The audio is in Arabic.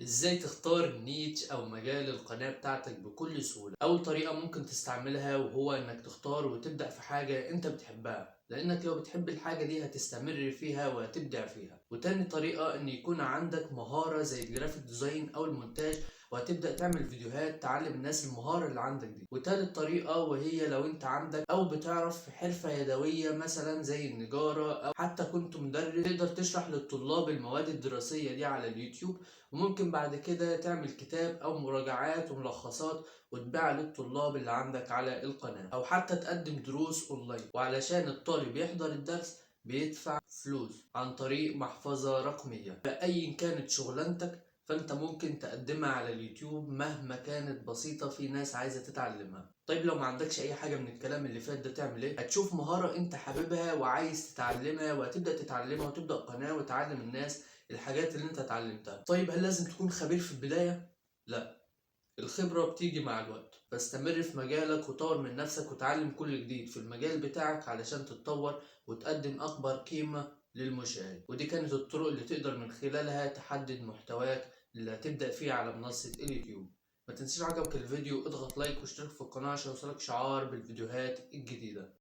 ازاي تختار نيتش او مجال القناة بتاعتك بكل سهولة؟ اول طريقة ممكن تستعملها وهو انك تختار وتبدأ في حاجة انت بتحبها، لانك لو بتحب الحاجة دي هتستمر فيها وهتبدع فيها. وتاني طريقة ان يكون عندك مهارة زي الجرافيك ديزاين او المونتاج، وهتبدأ تعمل فيديوهات تعلم الناس المهارة اللي عندك دي. وتالت طريقة وهي لو انت عندك او بتعرف حرفة يدوية مثلا زي النجارة، او حتى كنت مدرس تقدر تشرح للطلاب المواد الدراسية دي على اليوتيوب. وممكن بعد كده تعمل كتاب أو مراجعات وملخصات وتبيعها للطلاب اللي عندك على القناة، أو حتى تقدم دروس أونلاين. وعلشان الطالب يحضر الدرس بيدفع فلوس عن طريق محفظة رقمية. فأي كانت شغلانتك فأنت ممكن تقدمها على اليوتيوب مهما كانت بسيطة، في ناس عايزة تتعلمها. طيب لو ما عندكش أي حاجة من الكلام اللي فات ده تعمل إيه؟ هتشوف مهارة أنت حاببها وعايز تتعلمها، وهتبدأ تتعلمها وتبدأ قناة وتعلم الناس الحاجات اللي انت اتعلمتها. طيب هل لازم تكون خبير في البداية؟ لا، الخبرة بتيجي مع الوقت. فاستمر في مجالك وطور من نفسك وتعلم كل جديد في المجال بتاعك علشان تتطور وتقدم أكبر قيمة للمشاهد. ودي كانت الطرق اللي تقدر من خلالها تحدد محتواك اللي هتبدأ فيه على منصة اليوتيوب. ما تنسيش عجبك الفيديو اضغط لايك واشترك في القناة عشان يوصلك شعار بالفيديوهات الجديدة.